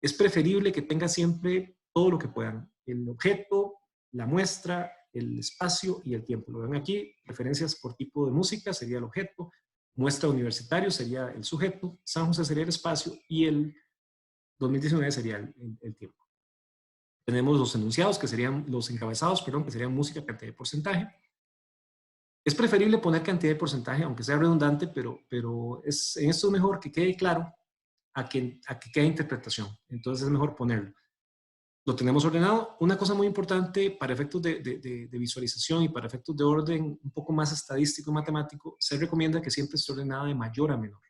Es preferible que tenga siempre todo lo que puedan. El objeto, la muestra, el espacio y el tiempo. Lo ven aquí, referencias por tipo de música sería el objeto, muestra universitario sería el sujeto, San José sería el espacio y el 2019 sería el tiempo. Tenemos los enunciados, que serían los encabezados, perdón, que serían música, cantidad y porcentaje. Es preferible poner cantidad y porcentaje, aunque sea redundante, pero en esto es mejor que quede claro a que quede interpretación. Entonces es mejor ponerlo. Lo tenemos ordenado. Una cosa muy importante para efectos de visualización y para efectos de orden un poco más estadístico y matemático, se recomienda que siempre esté ordenada de mayor a menor,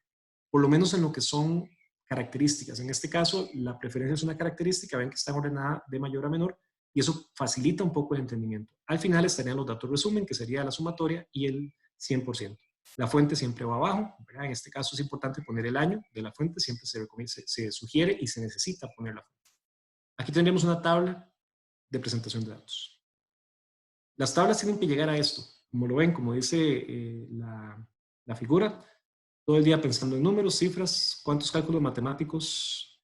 por lo menos en lo que son características. En este caso, la preferencia es una característica, ven que está ordenada de mayor a menor y eso facilita un poco el entendimiento. Al final estarían los datos resumen, que sería la sumatoria y el 100%. La fuente siempre va abajo, ¿verdad? En este caso es importante poner el año de la fuente, siempre se sugiere y se necesita poner la fuente. Aquí tendremos una tabla de presentación de datos. Las tablas tienen que llegar a esto. Como lo ven, como dice la figura, todo el día pensando en números, cifras, cuántos cálculos matemáticos,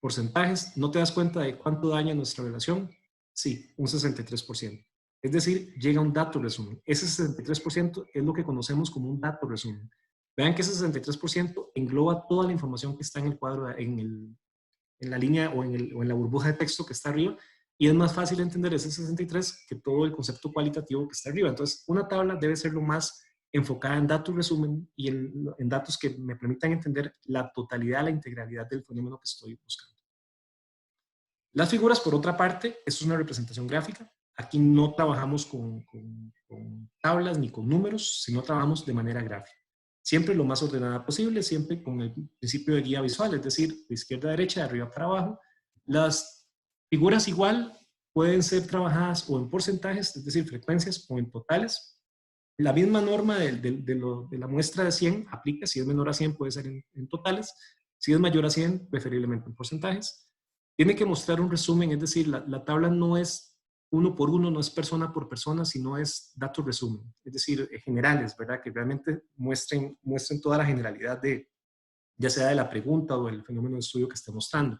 porcentajes. ¿No te das cuenta de cuánto daña nuestra relación? Sí, un 63%. Es decir, llega un dato resumen. Ese 63% es lo que conocemos como un dato resumen. Vean que ese 63% engloba toda la información que está en el cuadro, en la línea o en la burbuja de texto que está arriba, y es más fácil entender ese 63 que todo el concepto cualitativo que está arriba. Entonces, una tabla debe ser lo más enfocada en datos resumen y en datos que me permitan entender la totalidad, la integralidad del fenómeno que estoy buscando. Las figuras, por otra parte, esto es una representación gráfica. Aquí no trabajamos con tablas ni con números, sino trabajamos de manera gráfica. Siempre lo más ordenada posible, siempre con el principio de guía visual, es decir, de izquierda a derecha, de arriba para abajo. Las figuras igual pueden ser trabajadas o en porcentajes, es decir, frecuencias, o en totales. La misma norma de la muestra de 100 aplica. Si es menor a 100 puede ser en totales. Si es mayor a 100, preferiblemente en porcentajes. Tiene que mostrar un resumen, es decir, la tabla no es uno por uno, no es persona por persona, sino es datos resumen, es decir, generales, ¿verdad? Que realmente muestren toda la generalidad ya sea de la pregunta o del fenómeno de estudio que esté mostrando.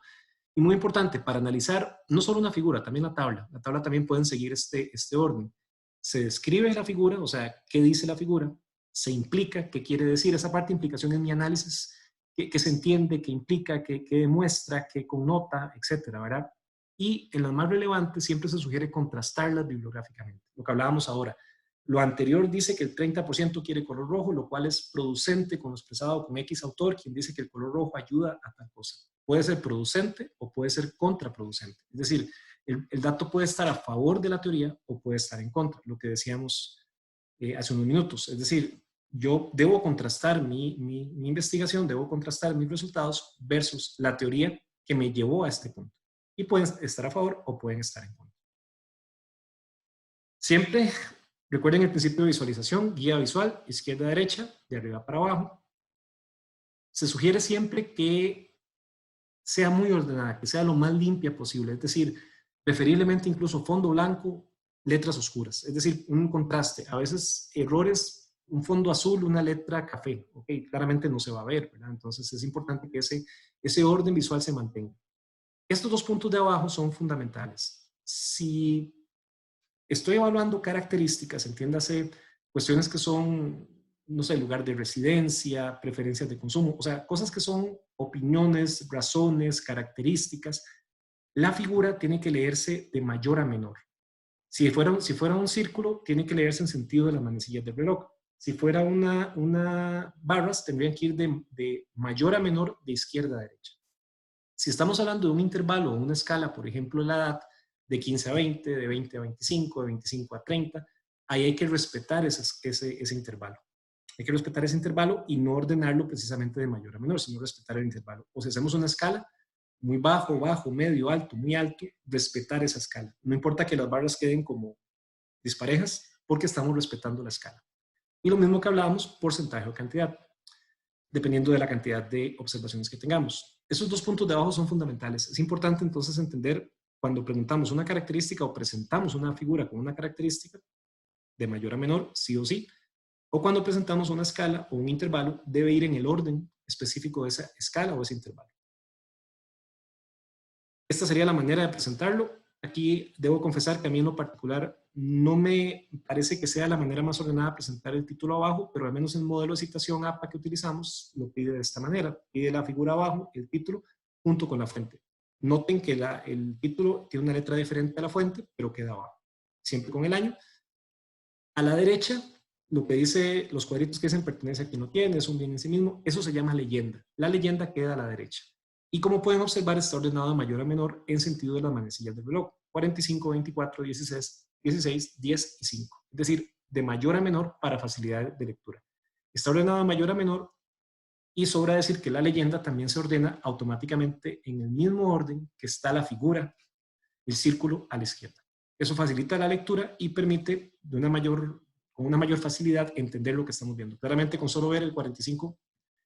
Y muy importante, para analizar no solo una figura, también la tabla también pueden seguir este orden. Se describe la figura, o sea, qué dice la figura, se implica, qué quiere decir, esa parte de implicación en mi análisis, qué se entiende, qué implica, qué demuestra, qué connota, etcétera, ¿verdad? Y en las más relevantes siempre se sugiere contrastarlas bibliográficamente, lo que hablábamos ahora. Lo anterior dice que el 30% quiere color rojo, lo cual es producente con lo expresado con X autor, quien dice que el color rojo ayuda a tal cosa. Puede ser producente o puede ser contraproducente. Es decir, el dato puede estar a favor de la teoría o puede estar en contra, lo que decíamos hace unos minutos. Es decir, yo debo contrastar mi investigación, debo contrastar mis resultados versus la teoría que me llevó a este punto. Y pueden estar a favor o pueden estar en contra. Siempre recuerden el principio de visualización, guía visual, izquierda a derecha, de arriba para abajo. Se sugiere siempre que sea muy ordenada, que sea lo más limpia posible, es decir, preferiblemente incluso fondo blanco, letras oscuras, es decir, un contraste. A veces errores, un fondo azul, una letra café, ok, claramente no se va a ver, ¿verdad? Entonces es importante que ese orden visual se mantenga. Estos dos puntos de abajo son fundamentales. Si estoy evaluando características, entiéndase, cuestiones que son, no sé, lugar de residencia, preferencias de consumo, o sea, cosas que son opiniones, razones, características. La figura tiene que leerse de mayor a menor. Si fuera un círculo, tiene que leerse en sentido de las manecillas del reloj. Si fuera una barras, tendrían que ir de mayor a menor, de izquierda a derecha. Si estamos hablando de un intervalo o una escala, por ejemplo, la edad, de 15 a 20, de 20 a 25, de 25 a 30, ahí hay que respetar ese intervalo. Hay que respetar ese intervalo y no ordenarlo precisamente de mayor a menor, sino respetar el intervalo. O si hacemos una escala, muy bajo, bajo, medio, alto, muy alto, respetar esa escala. No importa que las barras queden como disparejas, porque estamos respetando la escala. Y lo mismo que hablábamos, porcentaje o cantidad, dependiendo de la cantidad de observaciones que tengamos. Esos dos puntos de abajo son fundamentales. Es importante entonces entender cuando preguntamos una característica o presentamos una figura con una característica de mayor a menor, sí o sí, o cuando presentamos una escala o un intervalo, debe ir en el orden específico de esa escala o ese intervalo. Esta sería la manera de presentarlo. Aquí debo confesar que a mí en lo particular no me parece que sea la manera más ordenada de presentar el título abajo, pero al menos en el modelo de citación APA que utilizamos lo pide de esta manera. Pide la figura abajo, el título, junto con la fuente. Noten que el título tiene una letra diferente a la fuente, pero queda abajo. Siempre con el año. A la derecha, lo que dice, los cuadritos que dicen pertenece a quien no tiene, es un bien en sí mismo, eso se llama leyenda. La leyenda queda a la derecha. Y como pueden observar, está ordenado de mayor a menor en sentido de las manecillas del reloj. 45, 24, 16, 16, 10 y 5. Es decir, de mayor a menor para facilidad de lectura. Está ordenado de mayor a menor y sobra decir que la leyenda también se ordena automáticamente en el mismo orden que está la figura, el círculo a la izquierda. Eso facilita la lectura y permite con una mayor facilidad entender lo que estamos viendo. Claramente con solo ver el 45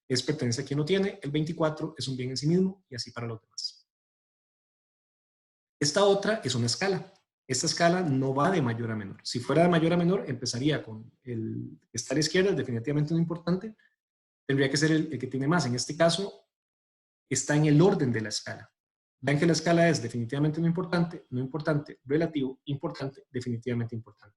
es pertenece a quien no tiene, el 24 es un bien en sí mismo y así para los demás. Esta otra es una escala. Esta escala no va de mayor a menor. Si fuera de mayor a menor, empezaría con el que está a la izquierda, es definitivamente no importante. Tendría que ser el que tiene más. En este caso, está en el orden de la escala. Ven que la escala es definitivamente no importante, relativo, importante, definitivamente importante.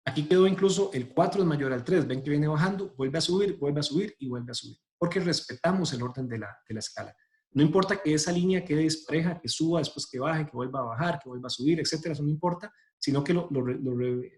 Aquí quedó incluso el 4 es mayor al 3. Ven que viene bajando, vuelve a subir y vuelve a subir. Porque respetamos el orden de la escala. No importa que esa línea quede dispareja, que suba, después que baje, que vuelva a bajar, que vuelva a subir, etcétera. Eso no importa, sino que lo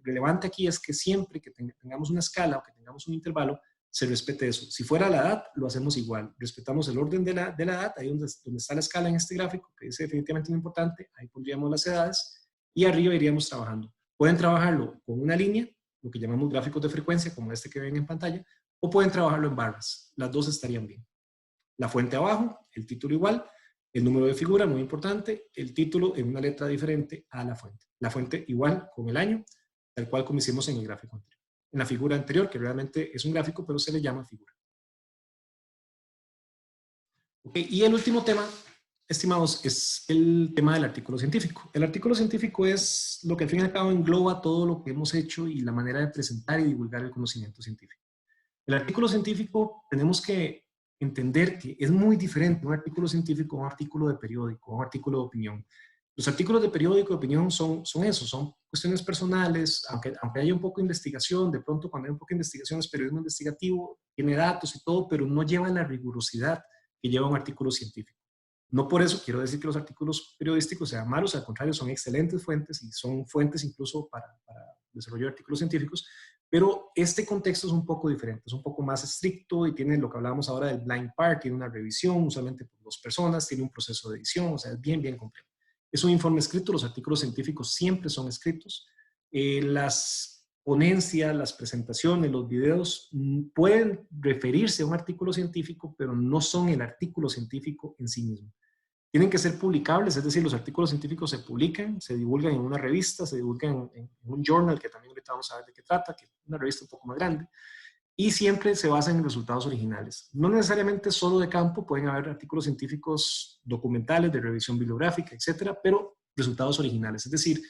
relevante aquí es que siempre que tengamos una escala o que tengamos un intervalo, se respete eso. Si fuera la edad, lo hacemos igual. Respetamos el orden de la edad, ahí donde está la escala en este gráfico, que dice definitivamente no importante, ahí pondríamos las edades y arriba iríamos trabajando. Pueden trabajarlo con una línea, lo que llamamos gráficos de frecuencia, como este que ven en pantalla, o pueden trabajarlo en barras. Las dos estarían bien. La fuente abajo, el título igual, el número de figura, muy importante, el título en una letra diferente a la fuente. La fuente igual con el año, tal cual como hicimos en el gráfico anterior. En la figura anterior, que realmente es un gráfico, pero se le llama figura. Okay, y el último tema, estimados, es el tema del artículo científico. El artículo científico es lo que al fin y al cabo engloba todo lo que hemos hecho y la manera de presentar y divulgar el conocimiento científico. El artículo científico tenemos que entender que es muy diferente un artículo científico a un artículo de periódico, a un artículo de opinión. Los artículos de periódico de opinión son eso, son cuestiones personales, aunque haya un poco de investigación, de pronto cuando hay un poco de investigación es periodismo investigativo, tiene datos y todo, pero no lleva la rigurosidad que lleva un artículo científico. No por eso quiero decir que los artículos periodísticos sean malos, al contrario, son excelentes fuentes y son fuentes incluso para desarrollo de artículos científicos, pero este contexto es un poco diferente, es un poco más estricto y tiene lo que hablábamos ahora del blind part, tiene una revisión usualmente por 2 personas, tiene un proceso de edición, o sea, es bien, bien complejo. Es un informe escrito, los artículos científicos siempre son escritos. Las ponencias, las presentaciones, los videos pueden referirse a un artículo científico, pero no son el artículo científico en sí mismo. Tienen que ser publicables, es decir, los artículos científicos se publican, se divulgan en una revista, se divulgan en un journal, que también ahorita vamos a ver de qué trata, que es una revista un poco más grande, y siempre se basan en resultados originales. No necesariamente solo de campo, pueden haber artículos científicos documentales, de revisión bibliográfica, etcétera, pero resultados originales. Es decir,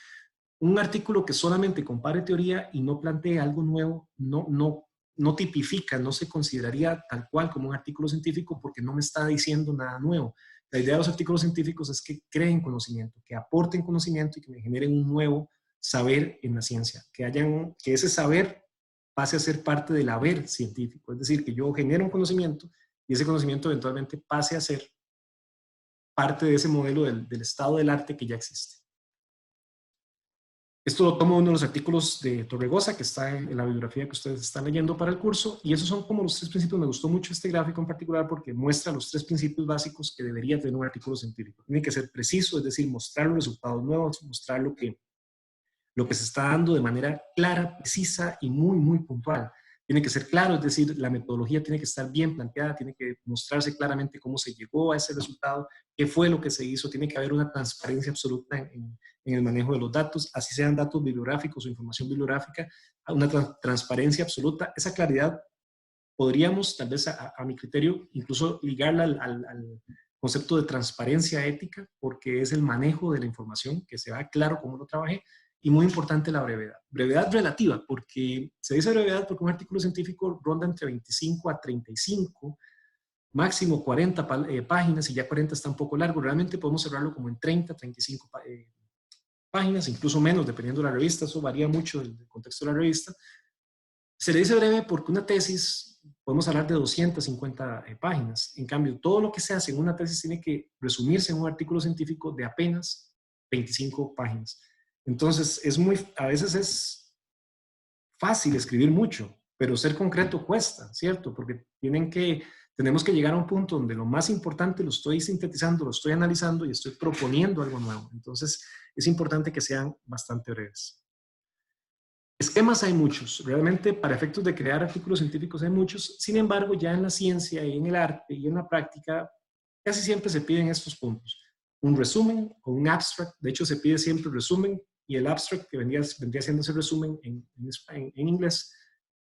un artículo que solamente compare teoría y no plantee algo nuevo, no tipifica, no se consideraría tal cual como un artículo científico porque no me está diciendo nada nuevo. La idea de los artículos científicos es que creen conocimiento, que aporten conocimiento y que me generen un nuevo saber en la ciencia, que ese saber pase a ser parte del haber científico, es decir, que yo genere un conocimiento y ese conocimiento eventualmente pase a ser parte de ese modelo del estado del arte que ya existe. Esto lo tomo de uno de los artículos de Torregosa, que está en la bibliografía que ustedes están leyendo para el curso, y esos son como los 3 principios. Me gustó mucho este gráfico en particular porque muestra los 3 principios básicos que debería tener un artículo científico. Tiene que ser preciso, es decir, mostrar los resultados nuevos, mostrar lo que se está dando de manera clara, precisa y muy, muy puntual. Tiene que ser claro, es decir, la metodología tiene que estar bien planteada, tiene que mostrarse claramente cómo se llegó a ese resultado, qué fue lo que se hizo, tiene que haber una transparencia absoluta en el manejo de los datos, así sean datos bibliográficos o información bibliográfica, una transparencia absoluta. Esa claridad podríamos, tal vez a mi criterio, incluso ligarla concepto de transparencia ética, porque es el manejo de la información, que se vea claro cómo lo trabajé, y muy importante la brevedad. Brevedad relativa, porque se dice brevedad porque un artículo científico ronda entre 25 a 35, máximo 40 páginas, y ya 40 está un poco largo. Realmente podemos cerrarlo como en 30, 35 páginas, incluso menos, dependiendo de la revista. Eso varía mucho del contexto de la revista. Se le dice breve porque una tesis, podemos hablar de 250 páginas. En cambio, todo lo que se hace en una tesis tiene que resumirse en un artículo científico de apenas 25 páginas. Entonces, a veces es fácil escribir mucho, pero ser concreto cuesta, ¿cierto? Porque tenemos que llegar a un punto donde lo más importante lo estoy sintetizando, lo estoy analizando y estoy proponiendo algo nuevo. Entonces, es importante que sean bastante breves. Esquemas hay muchos, realmente para efectos de crear artículos científicos hay muchos. Sin embargo, ya en la ciencia y en el arte y en la práctica, casi siempre se piden estos puntos. Un resumen o un abstract. De hecho, se pide siempre resumen, y el abstract, que vendría siendo ese resumen en inglés,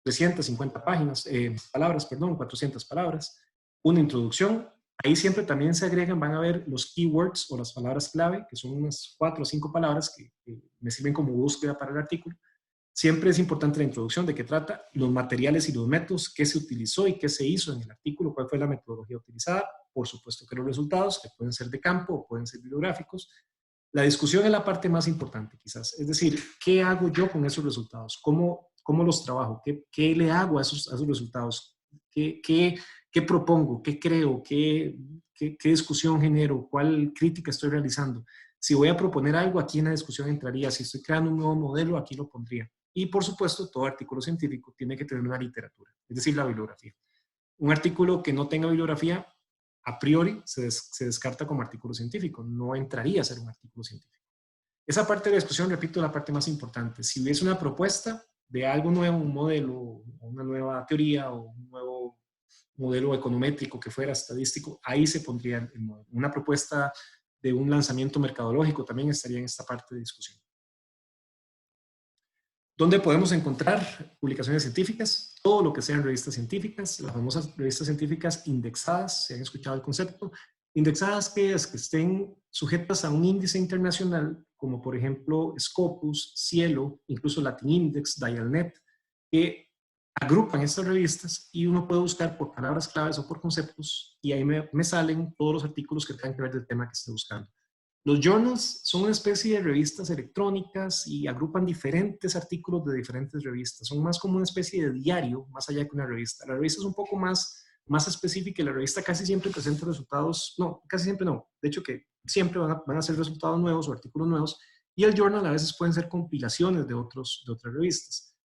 350 palabras, 400 palabras. Una introducción. Ahí siempre también se agregan, van a ver los keywords o las palabras clave, que son unas 4 o 5 palabras que me sirven como búsqueda para el artículo. Siempre es importante la introducción, de qué trata, los materiales y los métodos, qué se utilizó y qué se hizo en el artículo, cuál fue la metodología utilizada, por supuesto que los resultados, que pueden ser de campo o pueden ser bibliográficos. La discusión es la parte más importante, quizás. Es decir, ¿qué hago yo con esos resultados? ¿Cómo los trabajo? ¿Qué le hago a esos resultados? ¿Qué propongo? ¿Qué creo? ¿Qué discusión genero? ¿Cuál crítica estoy realizando? Si voy a proponer algo, aquí en la discusión entraría. Si estoy creando un nuevo modelo, aquí lo pondría. Y por supuesto, todo artículo científico tiene que tener una literatura, es decir, la bibliografía. Un artículo que no tenga bibliografía, a priori, se descarta como artículo científico. No entraría a ser un artículo científico. Esa parte de la discusión, repito, es la parte más importante. Si hubiese una propuesta de algo nuevo, un modelo, una nueva teoría o un nuevo modelo econométrico que fuera estadístico, ahí se pondría el modelo. Una propuesta de un lanzamiento mercadológico también estaría en esta parte de discusión. ¿Dónde podemos encontrar publicaciones científicas? Todo lo que sean revistas científicas, las famosas revistas científicas indexadas, si han escuchado el concepto. Indexadas, que es que estén sujetas a un índice internacional, como por ejemplo Scopus, Cielo, incluso Latin Index, Dialnet, que agrupan estas revistas y uno puede buscar por palabras claves o por conceptos, y ahí me salen todos los artículos que tengan que ver del tema que esté buscando. Los journals son una especie de revistas electrónicas y agrupan diferentes artículos de diferentes revistas. Son más como una especie de diario, más allá que una revista. La revista es un poco más específica, y la revista casi siempre presenta resultados, no, casi siempre no, de hecho que siempre van a ser resultados nuevos o artículos nuevos, y el journal a veces pueden ser compilaciones de otras revistas.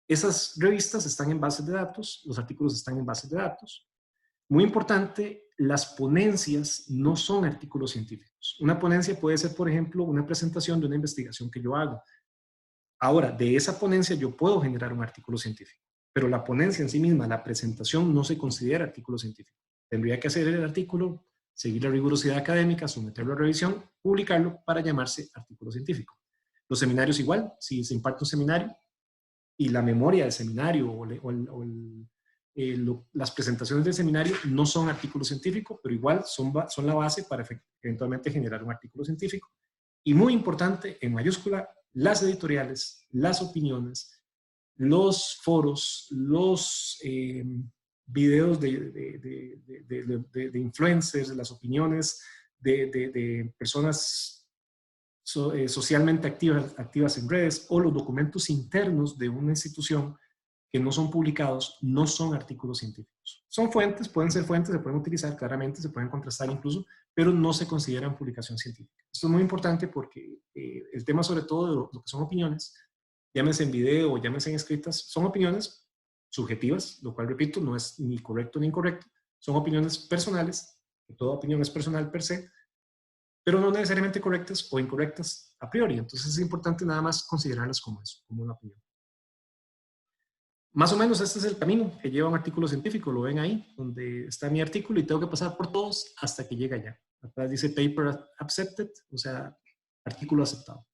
Esas revistas están en bases de datos, los artículos están en bases de datos. Muy importante, las ponencias no son artículos científicos. Una ponencia puede ser, por ejemplo, una presentación de una investigación que yo hago. Ahora, de esa ponencia yo puedo generar un artículo científico, pero la ponencia en sí misma, la presentación, no se considera artículo científico. Tendría que hacer el artículo, seguir la rigurosidad académica, someterlo a revisión, publicarlo para llamarse artículo científico. Los seminarios igual, si se imparte un seminario y la memoria del seminario las presentaciones del seminario no son artículos científicos, pero igual son la base para eventualmente generar un artículo científico. Y muy importante, en mayúscula, las editoriales, las opiniones, los foros, los videos de influencers, las opiniones de personas socialmente activas en redes, o los documentos internos de una institución que no son publicados, no son artículos científicos. Son fuentes, pueden ser fuentes, se pueden utilizar claramente, se pueden contrastar incluso, pero no se consideran publicación científica. Esto es muy importante porque el tema, sobre todo de lo que son opiniones, llámense en video o llámense en escritas, son opiniones subjetivas, lo cual, repito, no es ni correcto ni incorrecto, son opiniones personales, toda opinión es personal per se, pero no necesariamente correctas o incorrectas a priori. Entonces es importante nada más considerarlas como eso, como una opinión. Más o menos este es el camino que lleva un artículo científico, lo ven ahí, donde está mi artículo, y tengo que pasar por todos hasta que llega allá. Atrás dice paper accepted, o sea, artículo aceptado.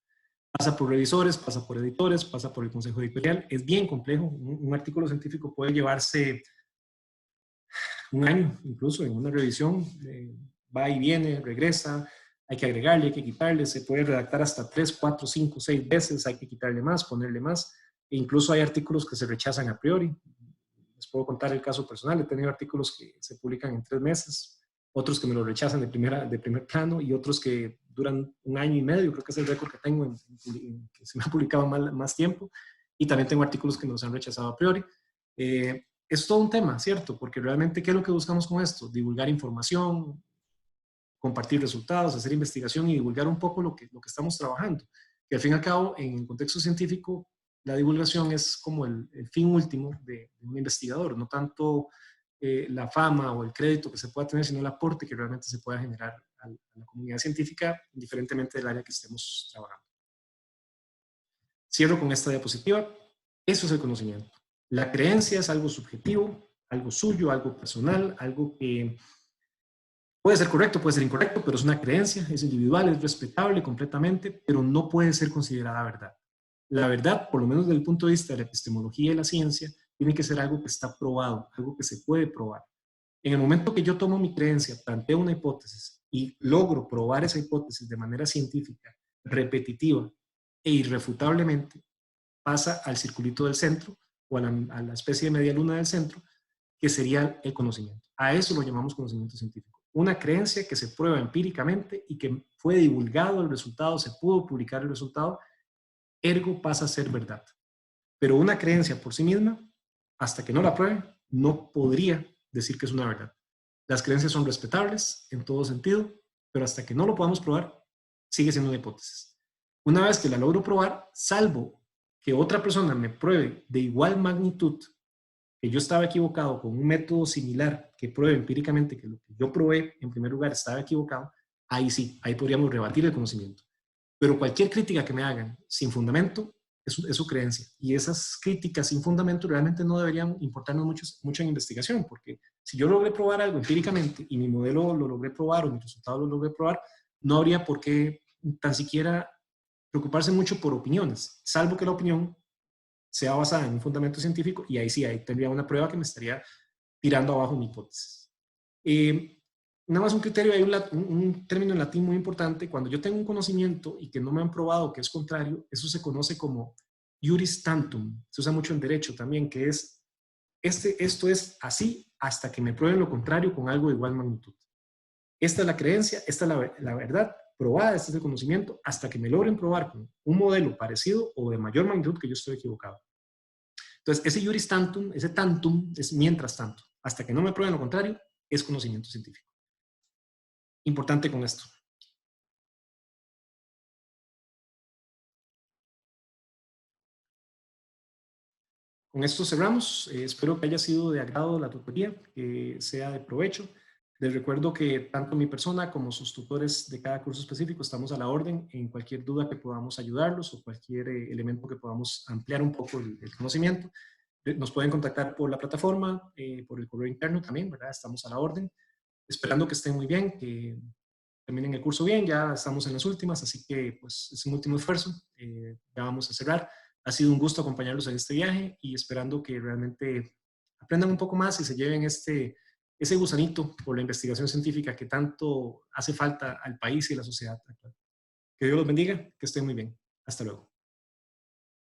Pasa por revisores, pasa por editores, pasa por el consejo editorial. Es bien complejo. Un artículo científico puede llevarse un año, incluso en una revisión va y viene, regresa, hay que agregarle, hay que quitarle, se puede redactar hasta 3, 4, 5, 6 veces, hay que quitarle más, ponerle más, e incluso hay artículos que se rechazan a priori. Les puedo contar el caso personal, he tenido artículos que se publican en 3 meses, otros que me lo rechazan de primer plano y otros que duran 1 año y medio, creo que es el récord que tengo que se me ha publicado más tiempo, y también tengo artículos que me los han rechazado a priori. Es todo un tema, ¿cierto? Porque realmente, ¿qué es lo que buscamos con esto? Divulgar información, compartir resultados, hacer investigación y divulgar un poco lo que estamos trabajando. Que al fin y al cabo, en el contexto científico, la divulgación es como el fin último de un investigador, no tanto la fama o el crédito que se pueda tener, sino el aporte que realmente se pueda generar a la comunidad científica, indiferentemente del área que estemos trabajando. Cierro con esta diapositiva. Eso es el conocimiento. La creencia es algo subjetivo, algo suyo, algo personal, algo que puede ser correcto, puede ser incorrecto, pero es una creencia, es individual, es respetable completamente, pero no puede ser considerada verdad. La verdad, por lo menos desde el punto de vista de la epistemología y la ciencia, tiene que ser algo que está probado, algo que se puede probar. En el momento que yo tomo mi creencia, planteo una hipótesis y logro probar esa hipótesis de manera científica, repetitiva e irrefutablemente, pasa al circulito del centro o a la especie de media luna del centro, que sería el conocimiento. A eso lo llamamos conocimiento científico. Una creencia que se prueba empíricamente y que fue divulgado el resultado, se pudo publicar el resultado, ergo pasa a ser verdad. Pero una creencia por sí misma, hasta que no la pruebe, no podría decir que es una verdad. Las creencias son respetables en todo sentido, pero hasta que no lo podamos probar, sigue siendo una hipótesis. Una vez que la logro probar, salvo que otra persona me pruebe de igual magnitud que yo estaba equivocado con un método similar que pruebe empíricamente que lo que yo probé en primer lugar estaba equivocado, ahí sí, ahí podríamos rebatir el conocimiento. Pero cualquier crítica que me hagan sin fundamento es su creencia. Y esas críticas sin fundamento realmente no deberían importarnos mucho en investigación, porque si yo logré probar algo empíricamente y mi modelo lo logré probar o mi resultado lo logré probar, no habría por qué tan siquiera preocuparse mucho por opiniones, salvo que la opinión sea basada en un fundamento científico, y ahí sí, ahí tendría una prueba que me estaría tirando abajo mi hipótesis. Nada más un criterio, hay un término en latín muy importante. Cuando yo tengo un conocimiento y que no me han probado que es contrario, eso se conoce como iuris tantum. Se usa mucho en derecho también, que es, esto es así hasta que me prueben lo contrario con algo de igual magnitud. Esta es la creencia, esta es la verdad probada, este es el conocimiento, hasta que me logren probar con un modelo parecido o de mayor magnitud que yo estoy equivocado. Entonces, ese iuris tantum, ese tantum es mientras tanto. Hasta que no me prueben lo contrario, es conocimiento científico. Importante con esto. Con esto cerramos. Espero que haya sido de agrado la tutoría, que sea de provecho. Les recuerdo que tanto mi persona como sus tutores de cada curso específico estamos a la orden en cualquier duda que podamos ayudarlos o cualquier elemento que podamos ampliar un poco el conocimiento. Nos pueden contactar por la plataforma, por el correo interno también, ¿verdad? Estamos a la orden. Esperando que estén muy bien, que terminen el curso bien, ya estamos en las últimas, así que pues es un último esfuerzo, ya vamos a cerrar. Ha sido un gusto acompañarlos en este viaje y esperando que realmente aprendan un poco más y se lleven ese gusanito por la investigación científica que tanto hace falta al país y a la sociedad actual. Que Dios los bendiga, que estén muy bien. Hasta luego.